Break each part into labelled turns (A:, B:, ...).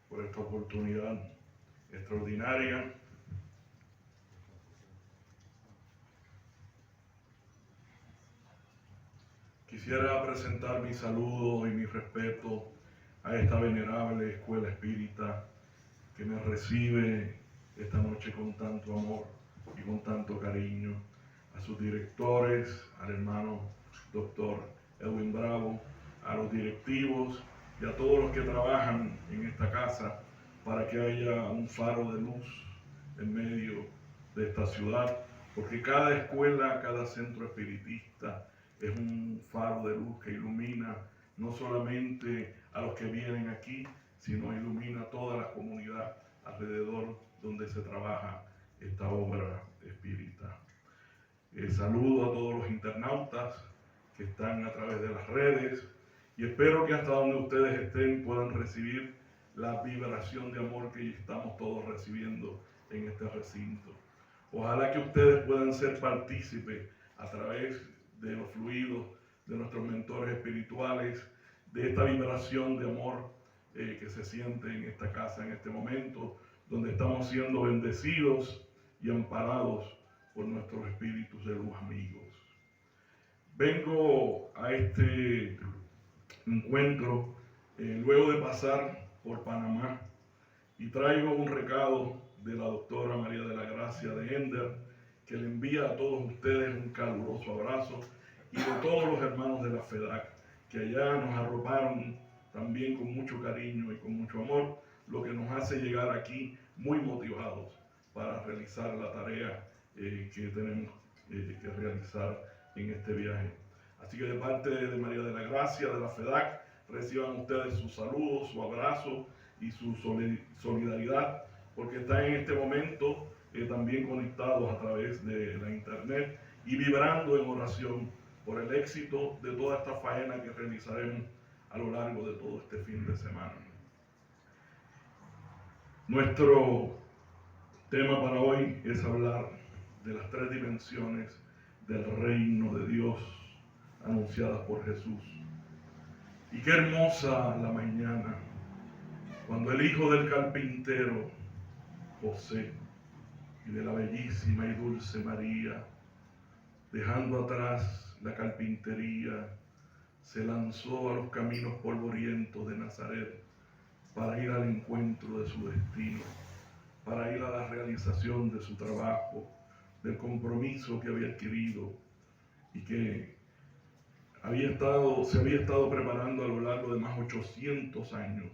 A: por esta oportunidad extraordinaria. Quisiera presentar mi saludo y mi respeto a esta venerable escuela espírita que me recibe esta noche con tanto amor y con tanto cariño, a sus directores, al hermano doctor Edwin Bravo, a los directivos y a todos los que trabajan en esta casa para que haya un faro de luz en medio de esta ciudad, porque cada escuela, cada centro espiritista es un faro de luz que ilumina no solamente a los que vienen aquí, sino ilumina toda la comunidad alrededor donde se trabaja esta obra espírita. Saludo a todos los internautas que están a través de las redes y espero que hasta donde ustedes estén puedan recibir la vibración de amor que estamos todos recibiendo en este recinto. Ojalá que ustedes puedan ser partícipes a través de los fluidos de nuestros mentores espirituales, de esta vibración de amor que se siente en esta casa en este momento, donde estamos siendo bendecidos y amparados por nuestros espíritus de luz amigos. Vengo a este encuentro luego de pasar por Panamá y traigo un recado de la doctora María de la Gracia de Ender, que le envía a todos ustedes un caluroso abrazo, y de todos los hermanos de la FEDAC, que allá nos arroparon también con mucho cariño y con mucho amor, lo que nos hace llegar aquí muy motivados para realizar la tarea que tenemos que realizar en este viaje. Así que de parte de María de la Gracia, de la FEDAC, reciban ustedes su saludo, su abrazo y su solidaridad, porque están en este momento también conectados a través de la internet y vibrando en oración por el éxito de toda esta faena que realizaremos a lo largo de todo este fin de semana. Nuestro tema para hoy es hablar de las tres dimensiones del reino de Dios anunciadas por Jesús. Y qué hermosa la mañana cuando el hijo del carpintero José y de la bellísima y dulce María, dejando atrás la carpintería, se lanzó a los caminos polvorientos de Nazaret para ir al encuentro de su destino, para ir a la realización de su trabajo, del compromiso que había adquirido y que se había estado preparando a lo largo de más de 800 años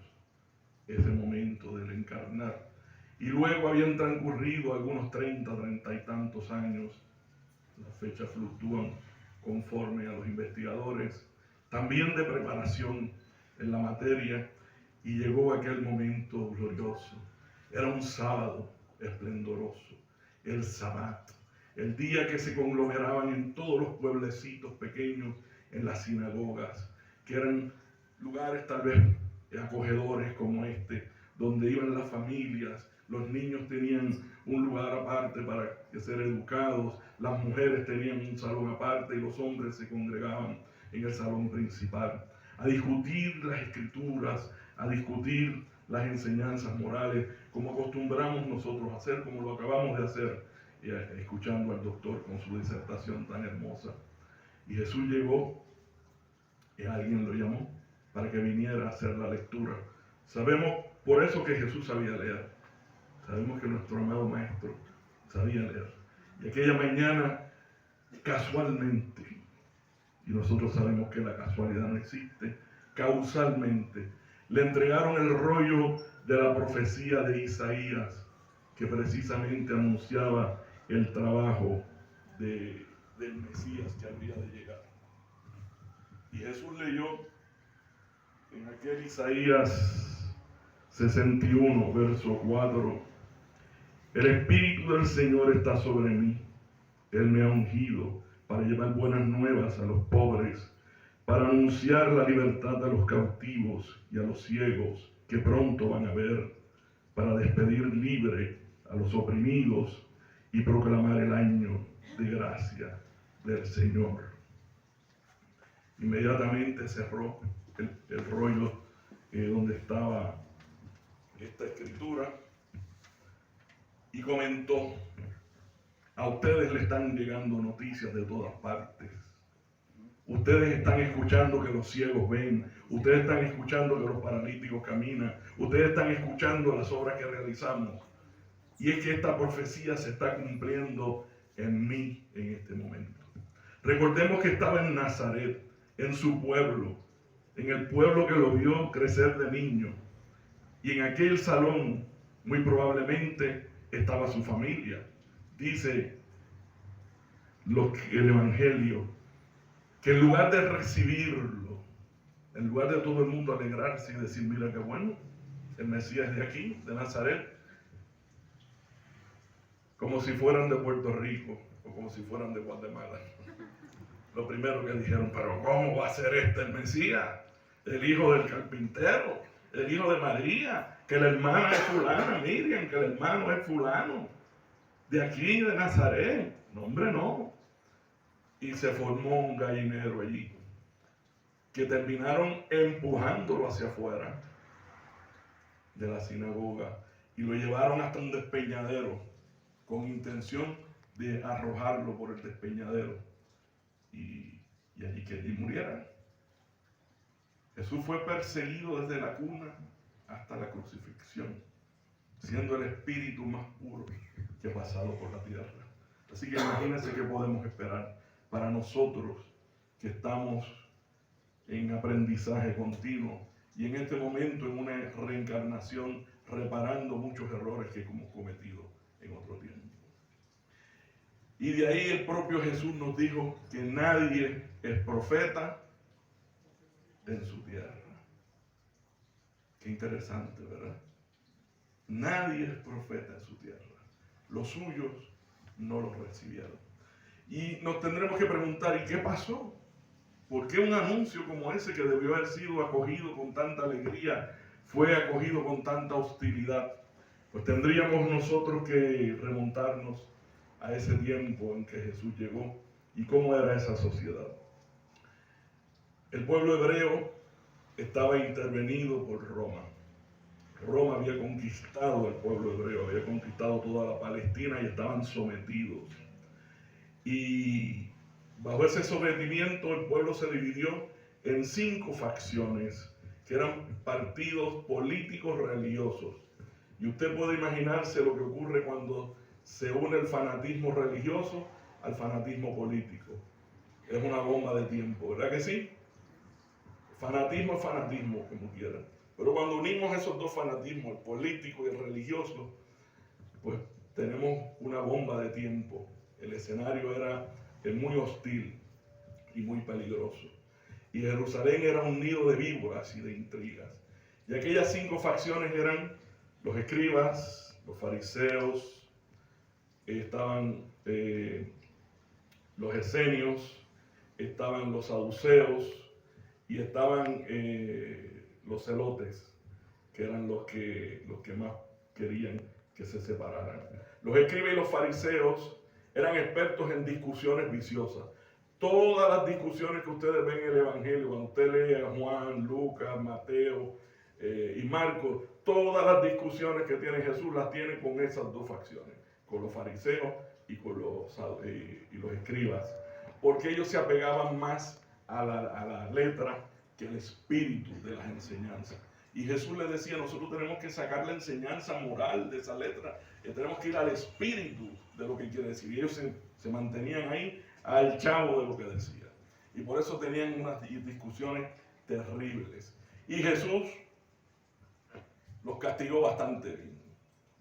A: ese momento del encarnar. Y luego habían transcurrido algunos 30 y tantos años, las fechas fluctúan conforme a los investigadores, también de preparación en la materia, y llegó aquel momento glorioso. Era un sábado esplendoroso, el Sabbat, el día que se conglomeraban en todos los pueblecitos pequeños, en las sinagogas, que eran lugares tal vez acogedores como este, donde iban las familias, los niños tenían un lugar aparte para ser educados, las mujeres tenían un salón aparte y los hombres se congregaban en el salón principal a discutir las escrituras, a discutir las enseñanzas morales, como acostumbramos nosotros a hacer, como lo acabamos de hacer, escuchando al doctor con su disertación tan hermosa. Y Jesús llegó, y alguien lo llamó para que viniera a hacer la lectura. Sabemos por eso que Jesús sabía leer. Sabemos que nuestro amado Maestro sabía leer. Y aquella mañana, casualmente, y nosotros sabemos que la casualidad no existe, causalmente, le entregaron el rollo de la profecía de Isaías, que precisamente anunciaba el trabajo del Mesías que habría de llegar. Y Jesús leyó en aquel Isaías 61, verso 4, el Espíritu del Señor está sobre mí, Él me ha ungido para llevar buenas nuevas a los pobres, para anunciar la libertad a los cautivos y a los ciegos que pronto van a ver, para despedir libre a los oprimidos y proclamar el año de gracia del Señor. Inmediatamente cerró el rollo donde estaba esta escritura y comentó: a ustedes le están llegando noticias de todas partes. Ustedes están escuchando que los ciegos ven, ustedes están escuchando que los paralíticos caminan, ustedes están escuchando las obras que realizamos. Y es que esta profecía se está cumpliendo en mí en este momento. Recordemos que estaba en Nazaret, en su pueblo, en el pueblo que lo vio crecer de niño. Y en aquel salón, muy probablemente, estaba su familia. Dice el Evangelio que en lugar de recibirlo, en lugar de todo el mundo alegrarse y decir: mira qué bueno, el Mesías de aquí, de Nazaret, como si fueran de Puerto Rico o como si fueran de Guatemala, lo primero que dijeron: pero ¿cómo va a ser este el Mesías? El hijo del carpintero, el hijo de María, que la hermana es fulana, Miriam, que el hermano es fulano, de aquí, de Nazaret. No, hombre, no. Y se formó un gallinero allí, que terminaron empujándolo hacia afuera de la sinagoga y lo llevaron hasta un despeñadero con intención de arrojarlo por el despeñadero y allí que allí muriera. Jesús fue perseguido desde la cuna hasta la crucifixión, siendo el espíritu más puro que ha pasado por la tierra. Así que imagínense qué podemos esperar para nosotros que estamos en aprendizaje continuo y en este momento en una reencarnación, reparando muchos errores que hemos cometido en otro tiempo. Y de ahí el propio Jesús nos dijo que nadie es profeta en su tierra. Qué interesante, ¿verdad? Nadie es profeta en su tierra. Los suyos no los recibieron. Y nos tendremos que preguntar: ¿y qué pasó? ¿Por qué un anuncio como ese, que debió haber sido acogido con tanta alegría, fue acogido con tanta hostilidad? Pues tendríamos nosotros que remontarnos a ese tiempo en que Jesús llegó y cómo era esa sociedad. El pueblo hebreo estaba intervenido por Roma. Roma había conquistado al pueblo hebreo, había conquistado toda la Palestina y estaban sometidos. Y bajo ese sometimiento el pueblo se dividió en 5 facciones, que eran partidos políticos religiosos. Y usted puede imaginarse lo que ocurre cuando se une el fanatismo religioso al fanatismo político. Es una bomba de tiempo, ¿verdad que sí? Fanatismo es fanatismo, como quieran. Pero cuando unimos esos dos fanatismos, el político y el religioso, pues tenemos una bomba de tiempo. El escenario era muy hostil y muy peligroso. Y Jerusalén era un nido de víboras y de intrigas. Y aquellas 5 facciones eran los escribas, los fariseos, estaban los esenios, estaban los saduceos y estaban los celotes, que eran los que más querían que se separaran. Los escribas y los fariseos eran expertos en discusiones viciosas. Todas las discusiones que ustedes ven en el Evangelio, cuando usted lee a Juan, Lucas, Mateo y Marcos, todas las discusiones que tiene Jesús las tiene con esas 2 facciones, con los fariseos y con los escribas, porque ellos se apegaban más a la letra que al espíritu de las enseñanzas. Y Jesús les decía: nosotros tenemos que sacar la enseñanza moral de esa letra, y tenemos que ir al espíritu de lo que quiere decir. Y ellos se mantenían ahí al chavo de lo que decía. Y por eso tenían unas discusiones terribles. Y Jesús los castigó bastante bien.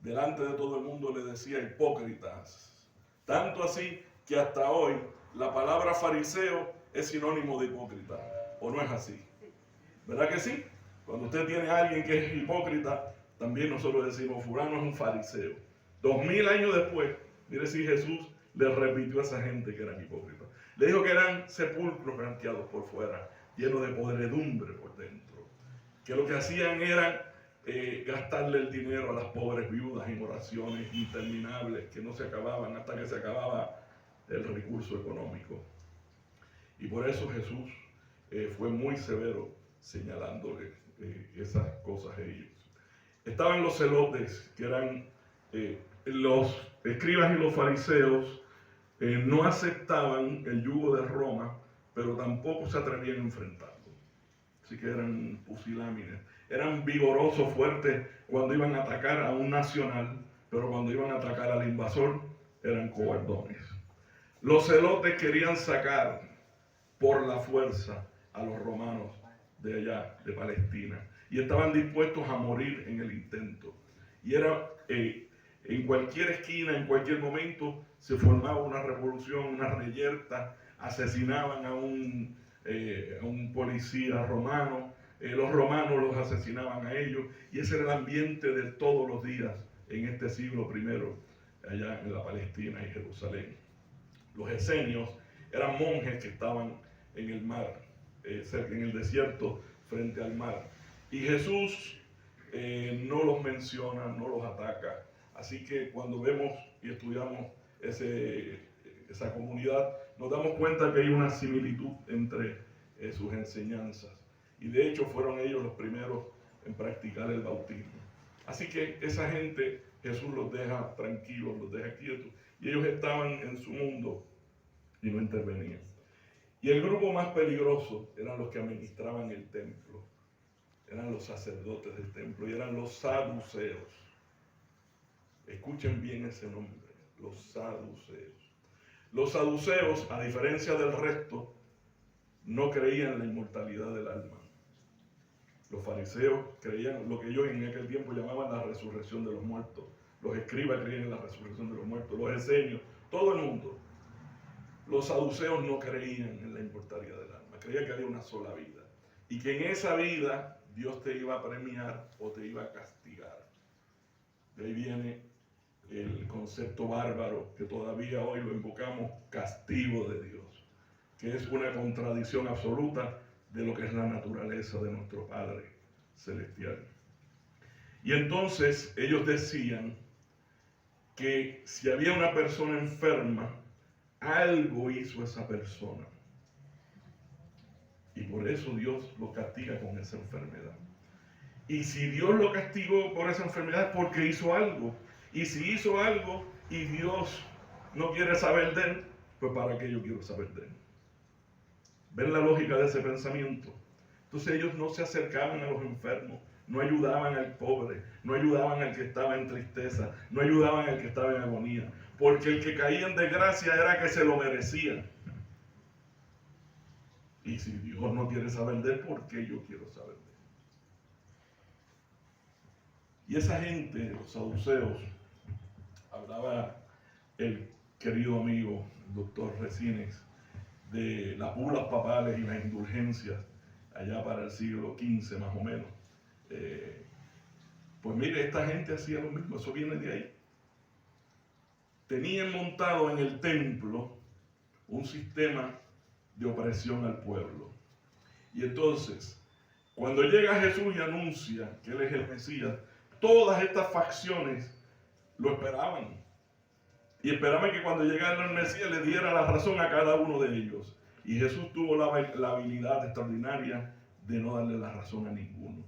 A: Delante de todo el mundo les decía hipócritas. Tanto así que hasta hoy la palabra fariseo es sinónimo de hipócrita. ¿O no es así? ¿Verdad que sí? Cuando usted tiene a alguien que es hipócrita, también nosotros decimos: fulano es un fariseo. 2000 años después, mire si Jesús le repitió a esa gente que eran hipócritas. Le dijo que eran sepulcros blanqueados por fuera, llenos de podredumbre por dentro. Que lo que hacían era gastarle el dinero a las pobres viudas en oraciones interminables que no se acababan hasta que se acababa el recurso económico. Y por eso Jesús fue muy severo señalándole esas cosas a ellos. Estaban los celotes, que eran los escribas y los fariseos. No aceptaban el yugo de Roma, pero tampoco se atrevían a enfrentarlo. Así que eran pusilánimes, eran vigorosos, fuertes cuando iban a atacar a un nacional, pero cuando iban a atacar al invasor eran cobardones. Los celotes querían sacar por la fuerza a los romanos de allá, de Palestina, y estaban dispuestos a morir en el intento. Y era en cualquier esquina, en cualquier momento, se formaba una revolución, una reyerta, asesinaban a un policía romano, los romanos los asesinaban a ellos, y ese era el ambiente de todos los días en este siglo I, allá en la Palestina y Jerusalén. Los esenios eran monjes que estaban en el mar, cerca en el desierto, frente al mar. Y Jesús no los menciona, no los ataca. Así que cuando vemos y estudiamos esa comunidad, nos damos cuenta que hay una similitud entre sus enseñanzas. Y de hecho fueron ellos los primeros en practicar el bautismo. Así que esa gente, Jesús los deja tranquilos, los deja quietos. Y ellos estaban en su mundo y no intervenían. Y el grupo más peligroso eran los que administraban el templo. Eran los sacerdotes del templo y eran los saduceos. Escuchen bien ese nombre, los saduceos. Los saduceos, a diferencia del resto, no creían en la inmortalidad del alma. Los fariseos creían lo que ellos en aquel tiempo llamaban la resurrección de los muertos. Los escribas creían en la resurrección de los muertos, los esenios, todo el mundo. Los saduceos no creían en la inmortalidad del alma, creían que había una sola vida y que en esa vida Dios te iba a premiar o te iba a castigar. De ahí viene el concepto bárbaro que todavía hoy lo invocamos, castigo de Dios, que es una contradicción absoluta de lo que es la naturaleza de nuestro Padre Celestial. Y entonces ellos decían que si había una persona enferma, algo hizo esa persona. Y por eso Dios lo castiga con esa enfermedad. Y si Dios lo castigó por esa enfermedad, es porque hizo algo. Y si hizo algo y Dios no quiere saber de él, pues ¿para qué yo quiero saber de él? ¿Ven la lógica de ese pensamiento? Entonces ellos no se acercaban a los enfermos, no ayudaban al pobre, no ayudaban al que estaba en tristeza, no ayudaban al que estaba en agonía, porque el que caía en desgracia era que se lo merecía. Y si Dios no quiere saber de él, ¿por qué yo quiero saber de él? Y esa gente, los saduceos, hablaba el querido amigo, el doctor Resines, de las bulas papales y las indulgencias allá para el siglo XV más o menos. Pues mire, esta gente hacía lo mismo, eso viene de ahí. Tenían montado en el templo un sistema de opresión al pueblo. Y entonces, cuando llega Jesús y anuncia que Él es el Mesías, todas estas facciones lo esperaban. Y esperaban que cuando llegara el Mesías le diera la razón a cada uno de ellos. Y Jesús tuvo la habilidad extraordinaria de no darle la razón a ninguno.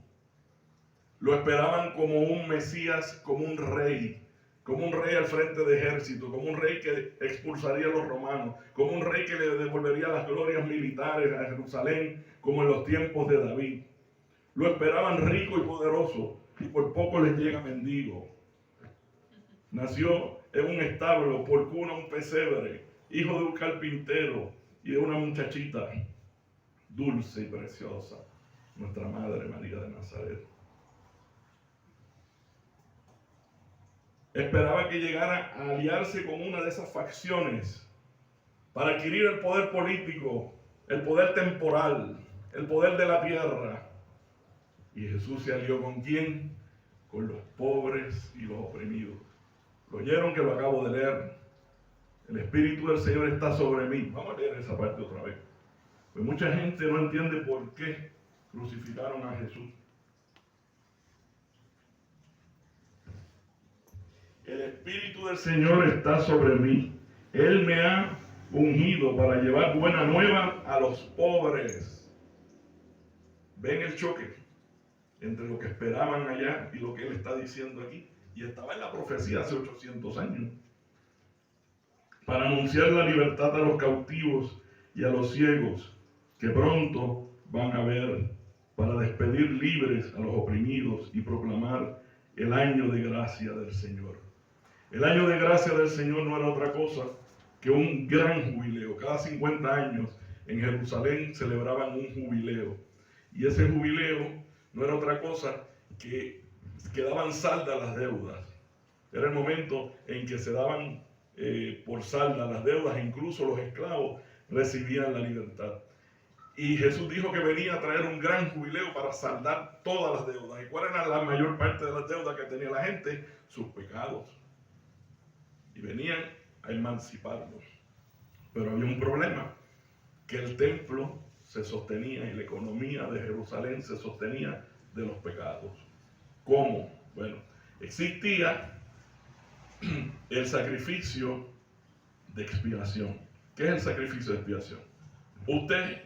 A: Lo esperaban como un Mesías, como un rey al frente de ejército, como un rey que expulsaría a los romanos, como un rey que le devolvería las glorias militares a Jerusalén, como en los tiempos de David. Lo esperaban rico y poderoso, y por poco les llega mendigo. Nació en un establo, por cuna un pesebre, hijo de un carpintero y de una muchachita dulce y preciosa, nuestra Madre María de Nazaret. Esperaba que llegara a aliarse con una de esas facciones para adquirir el poder político, el poder temporal, el poder de la tierra. Y Jesús se alió ¿con quién? Con los pobres y los oprimidos. ¿Lo oyeron que lo acabo de leer? El Espíritu del Señor está sobre mí. Vamos a leer esa parte otra vez. Pues mucha gente no entiende por qué crucificaron a Jesús. El Espíritu del Señor está sobre mí. Él me ha ungido para llevar buena nueva a los pobres. ¿Ven el choque? entre lo que esperaban allá y lo que él está diciendo aquí. Y estaba en la profecía hace 800 años. Para anunciar la libertad a los cautivos y a los ciegos, que pronto van a ver, para despedir libres a los oprimidos y proclamar el año de gracia del Señor. El año de gracia del Señor no era otra cosa que un gran jubileo. Cada 50 años en Jerusalén celebraban un jubileo. Y ese jubileo no era otra cosa que daban salda las deudas. Era el momento en que se daban por salda las deudas, e incluso los esclavos recibían la libertad. Y Jesús dijo que venía a traer un gran jubileo para saldar todas las deudas. ¿Y cuál era la mayor parte de las deudas que tenía la gente? Sus pecados. Y venían a emanciparlos. Pero había un problema, que el templo se sostenía y la economía de Jerusalén se sostenía de los pecados. ¿Cómo? Bueno, existía el sacrificio de expiación. ¿Qué es el sacrificio de expiación? Usted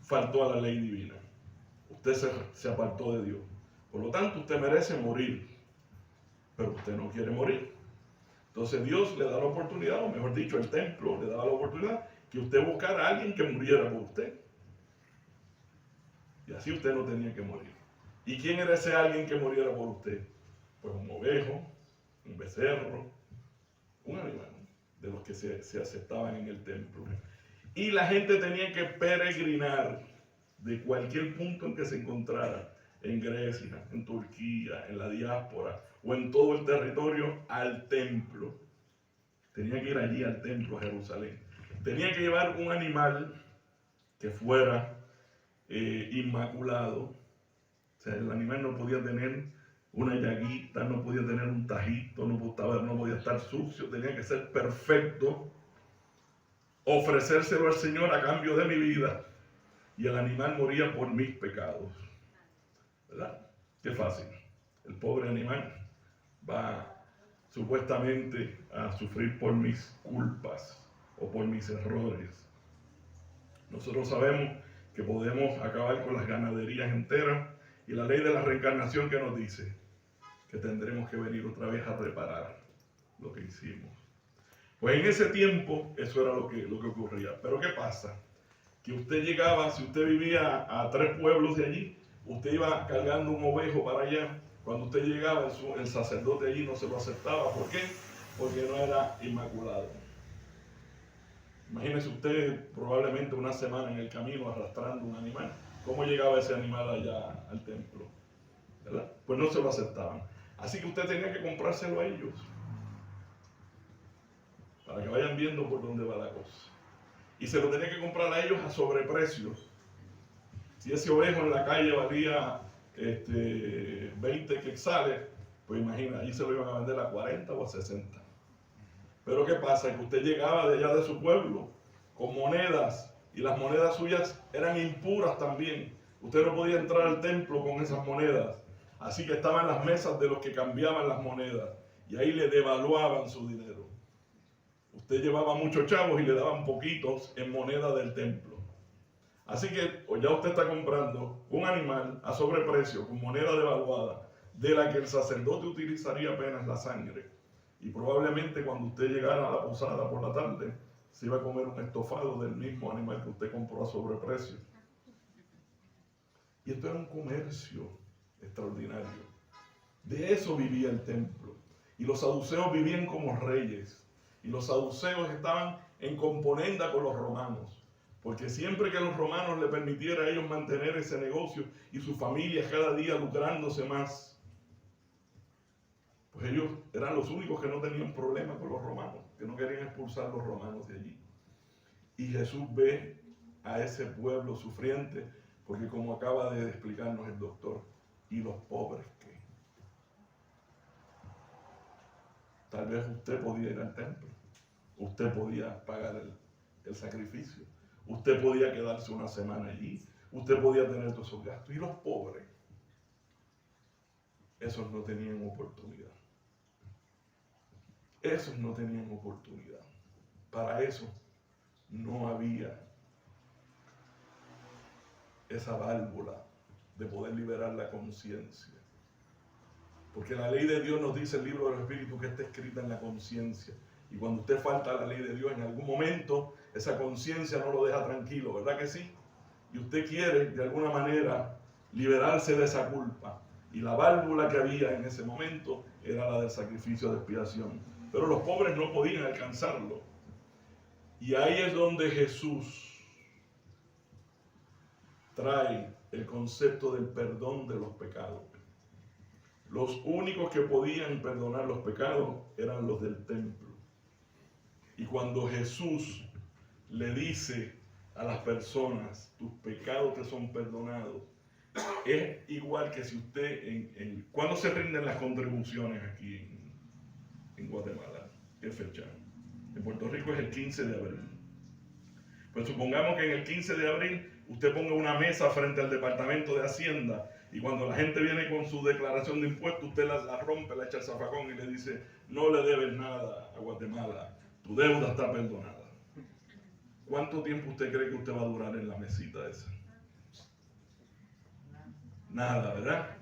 A: faltó a la ley divina. Usted se apartó de Dios. Por lo tanto, usted merece morir. Pero usted no quiere morir. Entonces Dios le da la oportunidad, o mejor dicho, el templo le daba la oportunidad que usted buscara a alguien que muriera por usted. Y así usted no tenía que morir. ¿Y quién era ese alguien que muriera por usted? Pues un ovejo, un becerro, un animal de los que se aceptaban en el templo. Y la gente tenía que peregrinar de cualquier punto en que se encontrara, en Grecia, en Turquía, en la diáspora o en todo el territorio, al templo. Tenía que ir allí al templo, a Jerusalén. Tenía que llevar un animal que fuera inmaculado. O sea, el animal no podía tener una llaguita, no podía tener un tajito, no podía estar sucio, tenía que ser perfecto. Ofrecérselo al Señor a cambio de mi vida. Y el animal moría por mis pecados. ¿Verdad? Qué fácil. El pobre animal va supuestamente a sufrir por mis culpas o por mis errores. Nosotros sabemos que podemos acabar con las ganaderías enteras, y la ley de la reencarnación que nos dice que tendremos que venir otra vez a reparar lo que hicimos. Pues en ese tiempo eso era lo que ocurría. Pero ¿qué pasa? Que usted llegaba, si usted vivía a 3 pueblos de allí, usted iba cargando un ovejo para allá. Cuando usted llegaba, el sacerdote allí no se lo aceptaba. ¿Por qué? Porque no era inmaculado. Imagínese usted probablemente una semana en el camino arrastrando un animal. ¿Cómo llegaba ese animal allá al templo? ¿Verdad? Pues no se lo aceptaban. Así que usted tenía que comprárselo a ellos, para que vayan viendo por dónde va la cosa. Y se lo tenía que comprar a ellos a sobreprecio. Si ese ovejo en la calle valía 20 quetzales, pues imagina, ahí se lo iban a vender a 40 o a 60. Pero ¿qué pasa? Que usted llegaba de allá de su pueblo con monedas, y las monedas suyas eran impuras también. Usted no podía entrar al templo con esas monedas. Así que estaban las mesas de los que cambiaban las monedas, y ahí le devaluaban su dinero. Usted llevaba muchos chavos y le daban poquitos en moneda del templo. Así que ya usted está comprando un animal a sobreprecio, con moneda devaluada, de la que el sacerdote utilizaría apenas la sangre. Y probablemente cuando usted llegara a la posada por la tarde, se iba a comer un estofado del mismo animal que usted compró a sobreprecio. Y esto era un comercio extraordinario. De eso vivía el templo. Y los saduceos vivían como reyes. Y los saduceos estaban en componenda con los romanos. Porque siempre que los romanos le permitiera a ellos mantener ese negocio y sus familias cada día lucrándose más, pues ellos eran los únicos que no tenían problema con los romanos, que no querían expulsar a los romanos de allí. Y Jesús ve a ese pueblo sufriente, porque como acaba de explicarnos el doctor, ¿y los pobres qué? Tal vez usted podía ir al templo, usted podía pagar el sacrificio, usted podía quedarse una semana allí, usted podía tener todos esos gastos. ¿Y los pobres? Esos no tenían oportunidad. Esos no tenían oportunidad. Para eso no había esa válvula de poder liberar la conciencia. Porque la ley de Dios nos dice el libro del Espíritu que está escrita en la conciencia. Y cuando usted falta a la ley de Dios, en algún momento esa conciencia no lo deja tranquilo, ¿verdad que sí? Y usted quiere de alguna manera liberarse de esa culpa. Y la válvula que había en ese momento era la del sacrificio de expiación. Pero los pobres no podían alcanzarlo. Y ahí es donde Jesús trae el concepto del perdón de los pecados. Los únicos que podían perdonar los pecados eran los del templo. Y cuando Jesús le dice a las personas, tus pecados te son perdonados, es igual que si usted, ¿cuándo se rinden las contribuciones aquí en Guatemala? ¿Qué fecha? En Puerto Rico es el 15 de abril. Pues supongamos que en el 15 de abril usted ponga una mesa frente al Departamento de Hacienda y cuando la gente viene con su declaración de impuestos, usted la rompe, la echa al zafacón y le dice, no le debes nada a Guatemala, tu deuda está perdonada. ¿Cuánto tiempo usted cree que usted va a durar en la mesita esa? Nada, ¿verdad?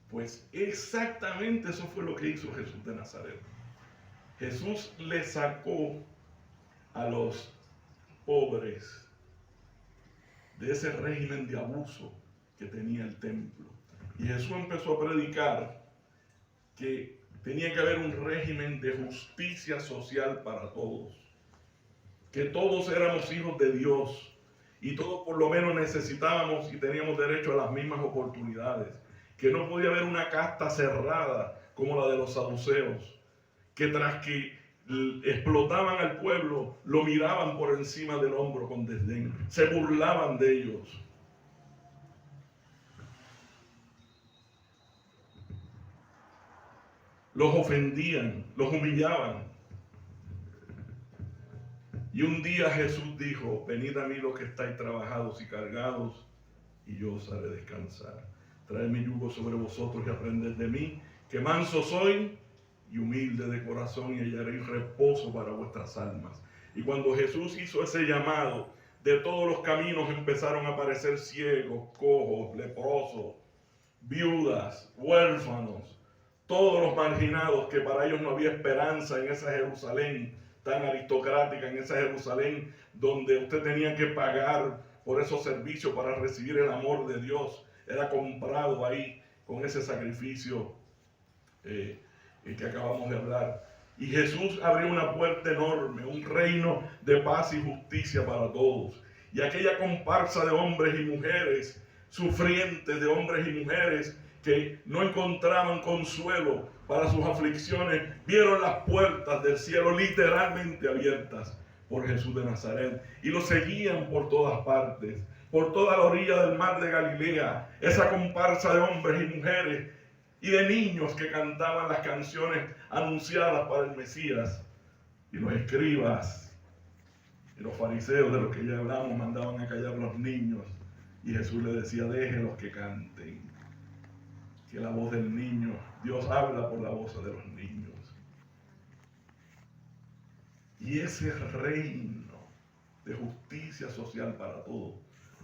A: Pues exactamente eso fue lo que hizo Jesús de Nazaret. Jesús le sacó a los pobres de ese régimen de abuso que tenía el templo. Y Jesús empezó a predicar que tenía que haber un régimen de justicia social para todos. Que todos éramos hijos de Dios y todos por lo menos necesitábamos y teníamos derecho a las mismas oportunidades. Que no podía haber una casta cerrada como la de los saduceos, que tras que explotaban al pueblo, lo miraban por encima del hombro con desdén, se burlaban de ellos. Los ofendían, los humillaban. Y un día Jesús dijo, venid a mí los que estáis trabajados y cargados, y yo os haré descansar. Traed mi yugo sobre vosotros y aprended de mí, que manso soy y humilde de corazón, y hallaréis reposo para vuestras almas. Y cuando Jesús hizo ese llamado, de todos los caminos empezaron a aparecer ciegos, cojos, leprosos, viudas, huérfanos, todos los marginados, que para ellos no había esperanza en esa Jerusalén tan aristocrática, en esa Jerusalén donde usted tenía que pagar por esos servicios para recibir el amor de Dios. Era comprado ahí con ese sacrificio que acabamos de hablar. Y Jesús abrió una puerta enorme, un reino de paz y justicia para todos. Y aquella comparsa de hombres y mujeres, sufrientes de hombres y mujeres que no encontraban consuelo para sus aflicciones, vieron las puertas del cielo literalmente abiertas por Jesús de Nazaret y lo seguían por todas partes, por toda la orilla del mar de Galilea, esa comparsa de hombres y mujeres y de niños que cantaban las canciones anunciadas para el Mesías. Y los escribas y los fariseos de los que ya hablamos mandaban a callar a los niños, y Jesús le decía, déjenlos que canten, que la voz del niño, Dios habla por la voz de los niños. Y ese reino de justicia social para todos,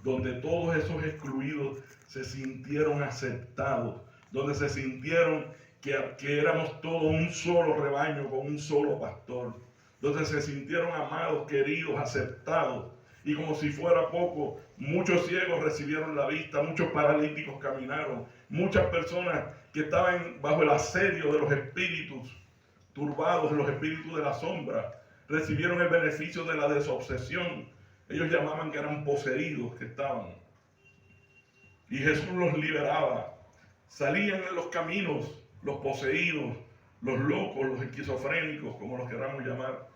A: donde todos esos excluidos se sintieron aceptados, donde se sintieron que éramos todos un solo rebaño con un solo pastor, donde se sintieron amados, queridos, aceptados. Y como si fuera poco, muchos ciegos recibieron la vista, muchos paralíticos caminaron, muchas personas que estaban bajo el asedio de los espíritus turbados, los espíritus de la sombra, recibieron el beneficio de la desobsesión. Ellos llamaban que eran poseídos que estaban. Y Jesús los liberaba. Salían en los caminos los poseídos, los locos, los esquizofrénicos, como los queramos llamar.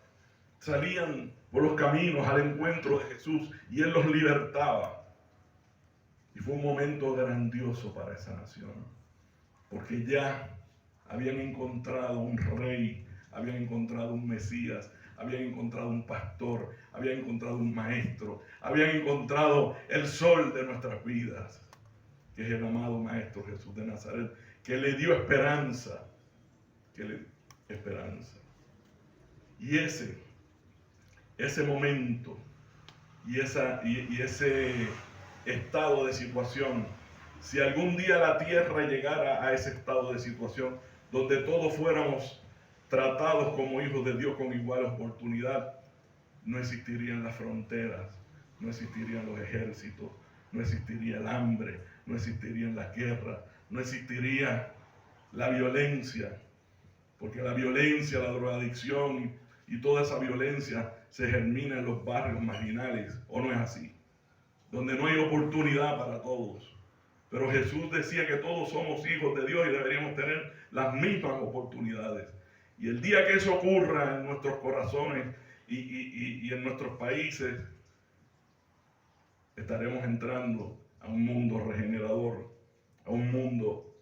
A: Salían por los caminos al encuentro de Jesús y Él los libertaba. Y fue un momento grandioso para esa nación, porque ya habían encontrado un rey, habían encontrado un Mesías, habían encontrado un pastor, habían encontrado un maestro, habían encontrado el sol de nuestras vidas, que es el amado Maestro Jesús de Nazaret, que le dio esperanza, Y ese momento y ese estado de situación si algún día la tierra llegara a ese estado de situación donde todos fuéramos tratados como hijos de Dios con igual oportunidad, no existirían las fronteras, no existirían los ejércitos, no existiría el hambre, no existirían las guerras, no existiría la violencia, porque la violencia, la drogadicción y toda esa violencia se germina en los barrios marginales, ¿o no es así? Donde no hay oportunidad para todos. Pero Jesús decía que todos somos hijos de Dios y deberíamos tener las mismas oportunidades. Y el día que eso ocurra en nuestros corazones y en nuestros países, estaremos entrando a un mundo regenerador, a un mundo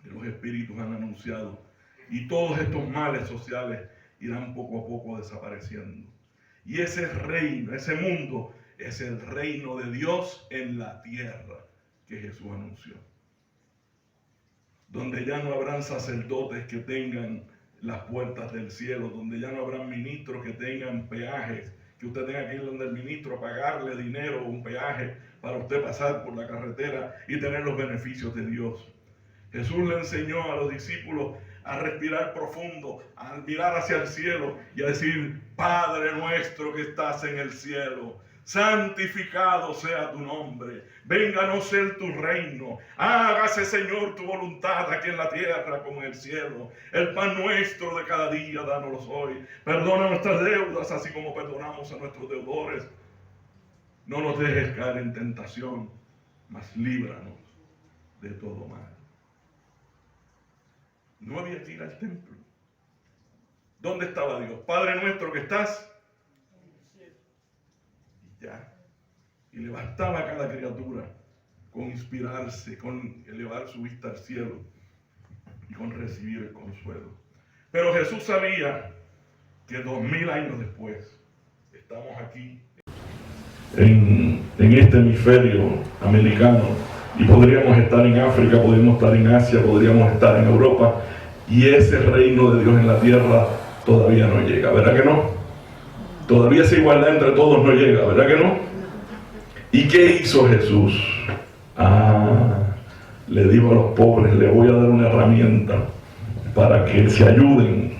A: que los espíritus han anunciado. Y todos estos males sociales irán poco a poco desapareciendo. Y ese reino, ese mundo, es el reino de Dios en la tierra que Jesús anunció. Donde ya no habrán sacerdotes que tengan las puertas del cielo, donde ya no habrán ministros que tengan peajes, que usted tenga que ir donde el ministro a pagarle dinero o un peaje para usted pasar por la carretera y tener los beneficios de Dios. Jesús le enseñó a los discípulos a respirar profundo, a mirar hacia el cielo y a decir: Padre nuestro que estás en el cielo, santificado sea tu nombre, venga a no ser tu reino, hágase, Señor, tu voluntad aquí en la tierra como en el cielo. El pan nuestro de cada día, dánoslo hoy. Perdona nuestras deudas, así como perdonamos a nuestros deudores. No nos dejes caer en tentación, mas líbranos de todo mal. No había que ir al templo. ¿Dónde estaba Dios? Padre nuestro que estás. Y ya. Y le bastaba a cada criatura con inspirarse, con elevar su vista al cielo y con recibir el consuelo. Pero Jesús sabía que 2000 años después estamos aquí en este hemisferio americano y podríamos estar en África, podríamos estar en Asia, podríamos estar en Europa, y ese reino de Dios en la tierra todavía no llega, ¿verdad que no? Todavía esa igualdad entre todos no llega, ¿verdad que no? ¿Y qué hizo Jesús? Le dijo a los pobres: le voy a dar una herramienta para que se ayuden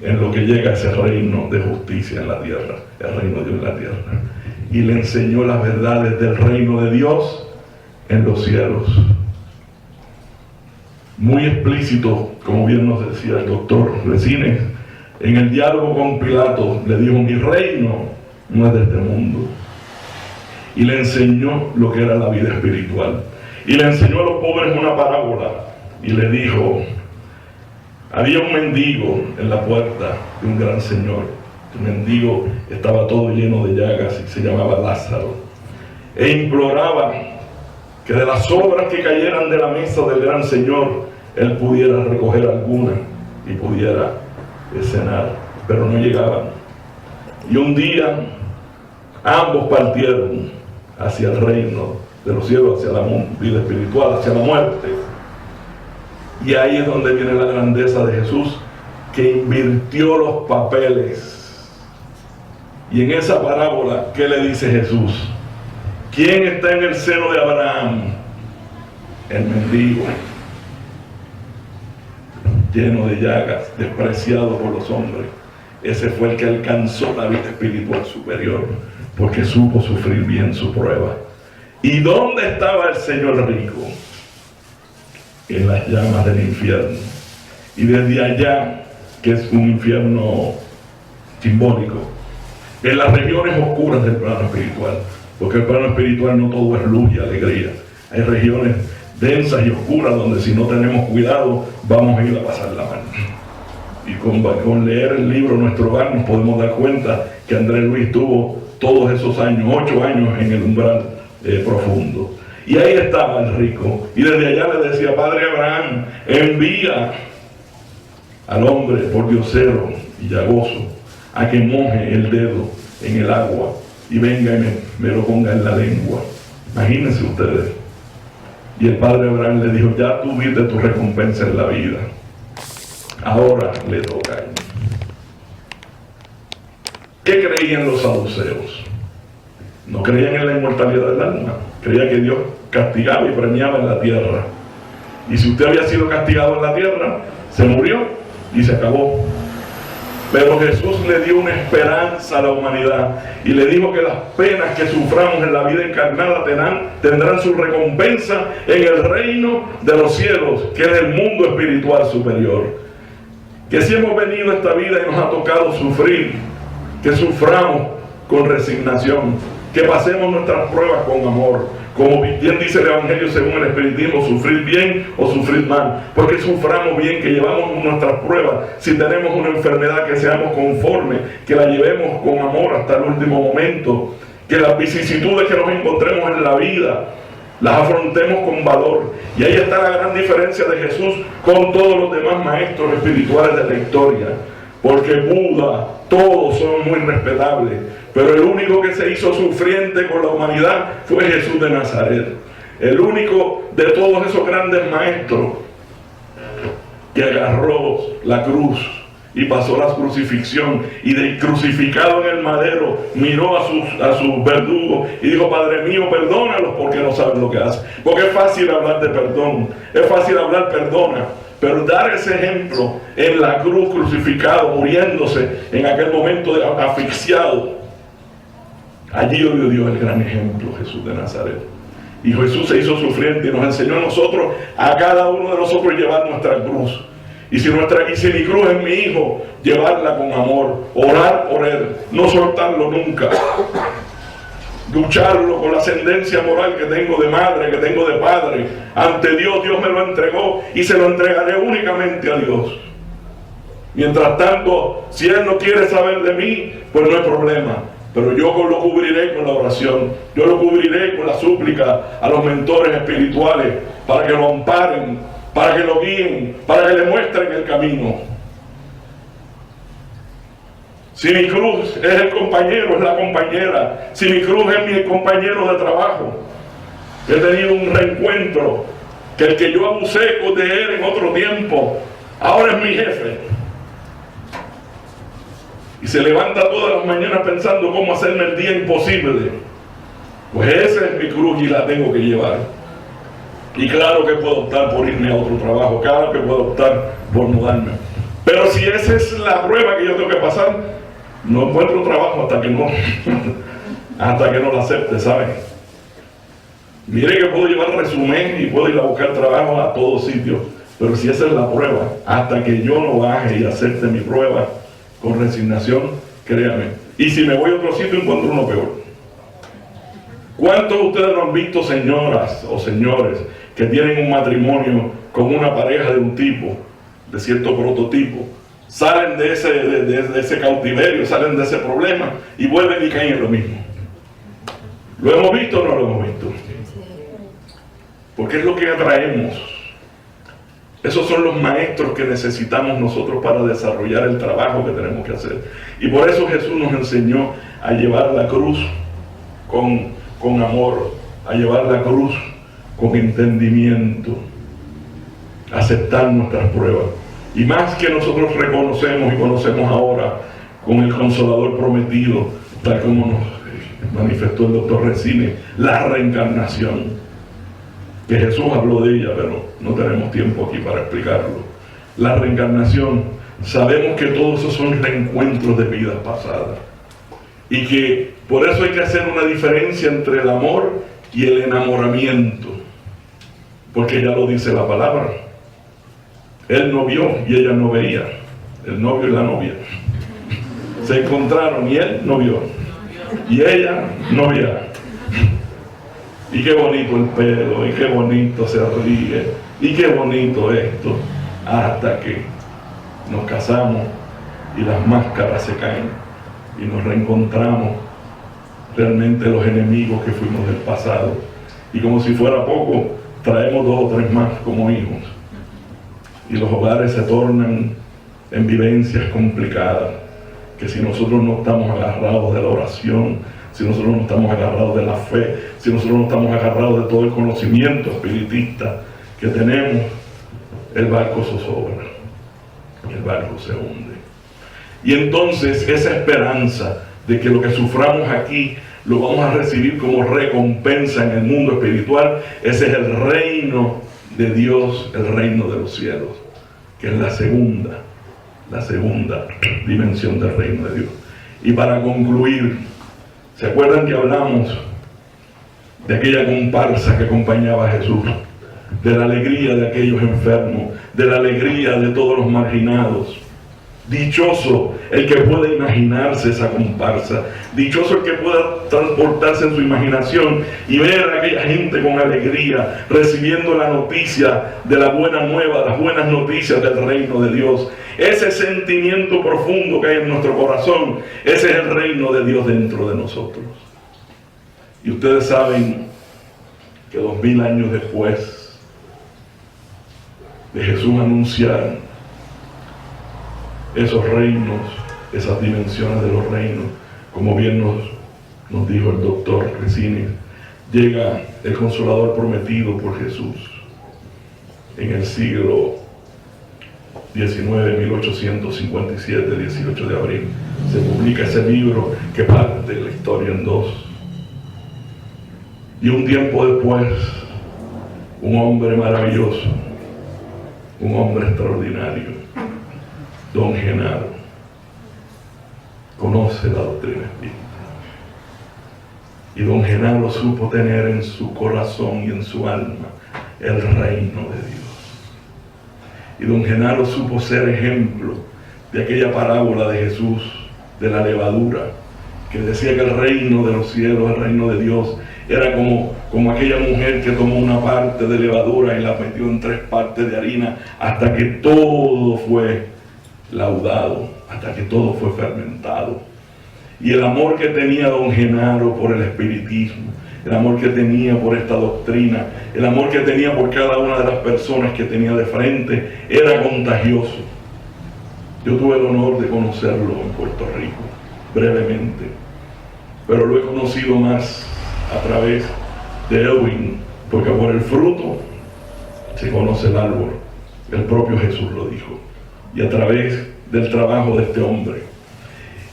A: en lo que llega a ese reino de justicia en la tierra, el reino de Dios en la tierra. Y le enseñó las verdades del reino de Dios en los cielos. Muy explícito, como bien nos decía el doctor Resines, en el diálogo con Pilato le dijo: mi reino no es de este mundo. Y le enseñó lo que era la vida espiritual. Y le enseñó a los pobres una parábola y le dijo: había un mendigo en la puerta de un gran señor. El mendigo estaba todo lleno de llagas y se llamaba Lázaro. E imploraba que de las sobras que cayeran de la mesa del gran señor, él pudiera recoger alguna y pudiera cenar, pero no llegaban. Y un día ambos partieron hacia el reino de los cielos, hacia la vida espiritual, hacia la muerte. Y ahí es donde viene la grandeza de Jesús, que invirtió los papeles. Y en esa parábola, ¿qué le dice Jesús? ¿Quién está en el seno de Abraham? El mendigo, lleno de llagas, despreciado por los hombres. Ese fue el que alcanzó la vida espiritual superior, porque supo sufrir bien su prueba. ¿Y dónde estaba el Señor rico? En las llamas del infierno. Y desde allá, que es un infierno simbólico, en las regiones oscuras del plano espiritual, porque el plano espiritual no todo es luz y alegría. Hay regiones densas y oscuras donde, si no tenemos cuidado, vamos a ir a pasar la mano. Y con leer el libro Nuestro Hogar nos podemos dar cuenta que Andrés Luis tuvo todos esos años, 8 años en el umbral profundo. Y ahí estaba el rico, y desde allá le decía: Padre Abraham, envía al hombre pordiosero y llagoso a que moje el dedo en el agua y venga y me lo ponga en la lengua. Imagínense ustedes. Y el padre Abraham le dijo: ya tuviste tu recompensa en la vida, ahora le toca a él. ¿Qué creían los saduceos? No creían en la inmortalidad del alma, creían que Dios castigaba y premiaba en la tierra. Y si usted había sido castigado en la tierra, se murió y se acabó. Pero Jesús le dio una esperanza a la humanidad y le dijo que las penas que suframos en la vida encarnada tendrán su recompensa en el reino de los cielos, que es el mundo espiritual superior. Que si hemos venido a esta vida y nos ha tocado sufrir, que suframos con resignación, que pasemos nuestras pruebas con amor. Como bien dice el Evangelio según el Espiritismo, sufrir bien o sufrir mal. Porque suframos bien, que llevamos nuestras pruebas. Si tenemos una enfermedad, que seamos conformes, que la llevemos con amor hasta el último momento. Que las vicisitudes que nos encontremos en la vida las afrontemos con valor. Y ahí está la gran diferencia de Jesús con todos los demás maestros espirituales de la historia. Porque Buda, todos son muy respetables, pero el único que se hizo sufriente con la humanidad fue Jesús de Nazaret. El único de todos esos grandes maestros que agarró la cruz y pasó la crucifixión, y de crucificado en el madero miró a sus verdugos y dijo: Padre mío, perdónalos porque no saben lo que hacen. Porque es fácil hablar de perdón, es fácil hablar perdona, pero dar ese ejemplo en la cruz, crucificado, muriéndose en aquel momento asfixiado, allí dio Dios el gran ejemplo, Jesús de Nazaret. Y Jesús se hizo sufriente y nos enseñó a nosotros, a cada uno de nosotros, llevar nuestra cruz. Y si mi cruz es mi hijo, llevarla con amor, orar por él, no soltarlo nunca, lucharlo con la ascendencia moral que tengo de madre, que tengo de padre. Ante Dios, Dios me lo entregó y se lo entregaré únicamente a Dios. Mientras tanto, si Él no quiere saber de mí, pues no hay problema. Pero yo lo cubriré con la oración, yo lo cubriré con la súplica a los mentores espirituales para que lo amparen, para que lo guíen, para que le muestren el camino. Si mi cruz es el compañero, es la compañera, si mi cruz es mi compañero de trabajo, he tenido un reencuentro, que el que yo abusé de él en otro tiempo, ahora es mi jefe. Y se levanta todas las mañanas pensando cómo hacerme el día imposible. Pues esa es mi cruz y la tengo que llevar. Y claro que puedo optar por irme a otro trabajo, claro que puedo optar por mudarme. Pero si esa es la prueba que yo tengo que pasar, no encuentro trabajo hasta que no lo acepte, ¿saben? Mire que puedo llevar resumen y puedo ir a buscar trabajo a todos sitios, pero si esa es la prueba, hasta que yo no baje y acepte mi prueba con resignación, créame. Y si me voy a otro sitio, encuentro uno peor. ¿Cuántos de ustedes lo han visto, señoras o señores, que tienen un matrimonio con una pareja de un tipo, de cierto prototipo, salen de ese cautiverio, salen de ese problema y vuelven y caen en lo mismo? ¿Lo hemos visto o no lo hemos visto? Porque es lo que atraemos. Esos son los maestros que necesitamos nosotros para desarrollar el trabajo que tenemos que hacer. Y por eso Jesús nos enseñó a llevar la cruz con amor, a llevar la cruz con entendimiento, a aceptar nuestras pruebas. Y más que nosotros reconocemos y conocemos ahora con el Consolador prometido, tal como nos manifestó el doctor Resines, la reencarnación, que Jesús habló de ella, pero no tenemos tiempo aquí para explicarlo. La reencarnación, sabemos que todos esos son reencuentros de vidas pasadas, y que por eso hay que hacer una diferencia entre el amor y el enamoramiento, porque ya lo dice la palabra. Él no vio y ella no veía. El novio y la novia se encontraron y él no vio y ella no veía. Y qué bonito el pelo, y qué bonito se ríe, y qué bonito esto, hasta que nos casamos y las máscaras se caen y nos reencontramos realmente los enemigos que fuimos del pasado, y como si fuera poco, traemos 2 o 3 más como hijos, y los hogares se tornan en vivencias complicadas, que si nosotros no estamos agarrados de la oración, si nosotros no estamos agarrados de la fe, si nosotros no estamos agarrados de todo el conocimiento espiritista que tenemos, el barco zozobra, el barco se hunde. Y entonces esa esperanza de que lo que suframos aquí lo vamos a recibir como recompensa en el mundo espiritual. Ese es el reino de Dios, el reino de los cielos, que es la segunda dimensión del reino de Dios. Y para concluir, ¿se acuerdan que hablamos de aquella comparsa que acompañaba a Jesús? De la alegría de aquellos enfermos, de la alegría de todos los marginados. Dichoso el que pueda imaginarse esa comparsa, dichoso el que pueda transportarse en su imaginación y ver a aquella gente con alegría recibiendo la noticia de la buena nueva, las buenas noticias del reino de Dios. Ese sentimiento profundo que hay en nuestro corazón, ese es el reino de Dios dentro de nosotros. Y ustedes saben que 2000 años después de Jesús anunciar esos reinos, esas dimensiones de los reinos, como bien nos dijo el doctor Resini, llega el Consolador prometido por Jesús en el siglo XIX, 1857, 18 de abril. Se publica ese libro que parte la historia en dos. Y un tiempo después, un hombre maravilloso, un hombre extraordinario, Don Genaro, conoce la doctrina espírita. Y Don Genaro supo tener en su corazón y en su alma el reino de Dios. Y Don Genaro supo ser ejemplo de aquella parábola de Jesús, de la levadura, que decía que el reino de los cielos, el reino de Dios, era como aquella mujer que tomó una parte de levadura y la metió en 3 partes de harina hasta que todo fue laudado, hasta que todo fue fermentado. Y el amor que tenía Don Genaro por el espiritismo, el amor que tenía por esta doctrina, el amor que tenía por cada una de las personas que tenía de frente, era contagioso. Yo tuve el honor de conocerlo en Puerto Rico, brevemente, pero lo he conocido más a través de Edwin, porque por el fruto se conoce el árbol. El propio Jesús lo dijo. Y a través del trabajo de este hombre.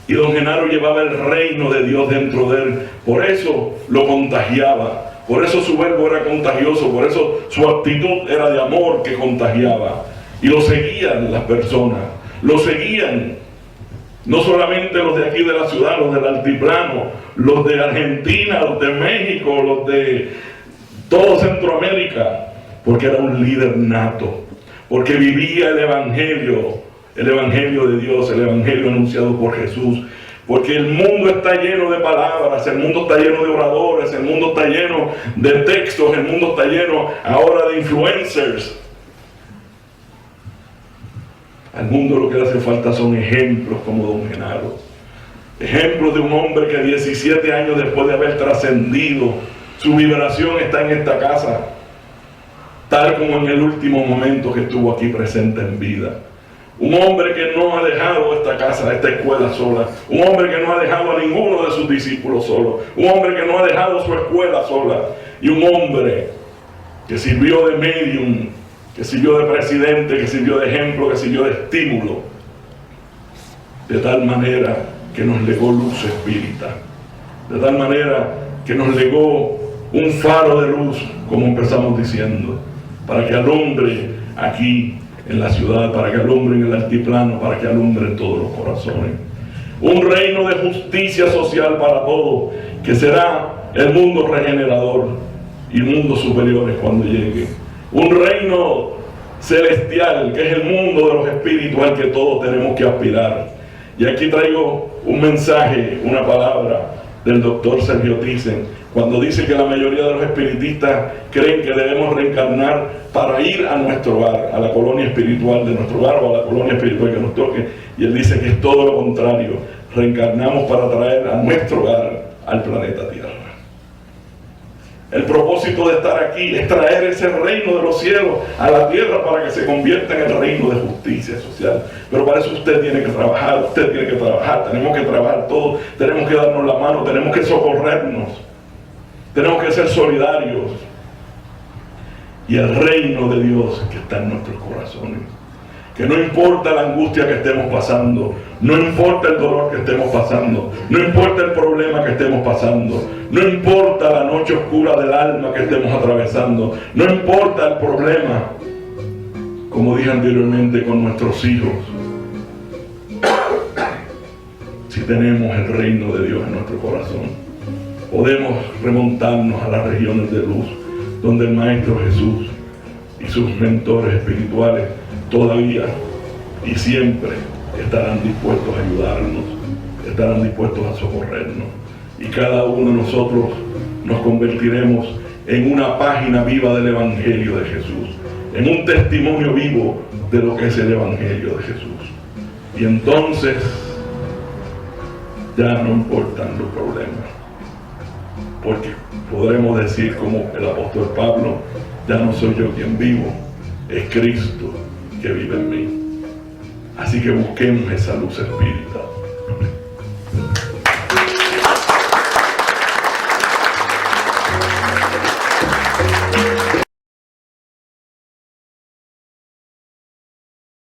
A: Y Don Genaro llevaba el reino de Dios dentro de él. Por eso lo contagiaba. Por eso su verbo era contagioso. Por eso su actitud era de amor que contagiaba. Y lo seguían las personas. Lo seguían. No solamente los de aquí de la ciudad, los del altiplano, los de Argentina, los de México, los de todo Centroamérica. Porque era un líder nato. Porque vivía el evangelio de Dios, el evangelio anunciado por Jesús. Porque el mundo está lleno de palabras, el mundo está lleno de oradores, el mundo está lleno de textos, el mundo está lleno ahora de influencers. Al mundo lo que le hace falta son ejemplos como Don Genaro. Ejemplos de un hombre que 17 años después de haber trascendido, su vibración está en esta casa, tal como en el último momento que estuvo aquí presente en vida. Un hombre que no ha dejado esta casa, esta escuela sola. Un hombre que no ha dejado a ninguno de sus discípulos solo. Un hombre que no ha dejado su escuela sola. Y un hombre que sirvió de medium, que sirvió de presidente, que sirvió de ejemplo, que sirvió de estímulo. De tal manera que nos legó luz espírita. De tal manera que nos legó un faro de luz, como empezamos diciendo, para que alumbre aquí en la ciudad, para que alumbre en el altiplano, para que alumbre en todos los corazones. Un reino de justicia social para todos, que será el mundo regenerador y mundos superiores cuando llegue. Un reino celestial, que es el mundo de los espíritus al que todos tenemos que aspirar. Y aquí traigo un mensaje, una palabra del doctor Sergio Thyssen, cuando dice que la mayoría de los espiritistas creen que debemos reencarnar para ir a nuestro hogar, a la colonia espiritual de nuestro hogar o a la colonia espiritual que nos toque. Y él dice que es todo lo contrario, reencarnamos para traer a nuestro hogar al planeta Tierra. El propósito de estar aquí es traer ese reino de los cielos a la tierra para que se convierta en el reino de justicia social. Pero para eso usted tiene que trabajar, tenemos que trabajar todos, tenemos que darnos la mano, tenemos que socorrernos, tenemos que ser solidarios. Y el reino de Dios que está en nuestros corazones, Que no importa la angustia que estemos pasando, no importa el dolor que estemos pasando, no importa el problema que estemos pasando, no importa la noche oscura del alma que estemos atravesando, no importa el problema, como dije anteriormente, con nuestros hijos. Si tenemos el reino de Dios en nuestro corazón, podemos remontarnos a las regiones de luz, donde el Maestro Jesús y sus mentores espirituales todavía y siempre estarán dispuestos a ayudarnos, estarán dispuestos a socorrernos. Y cada uno de nosotros nos convertiremos en una página viva del Evangelio de Jesús, en un testimonio vivo de lo que es el Evangelio de Jesús. Y entonces ya no importan los problemas, porque podremos decir como el apóstol Pablo: ya no soy yo quien vivo, es Cristo que vive en mí. Así que busquemos esa luz espiritual.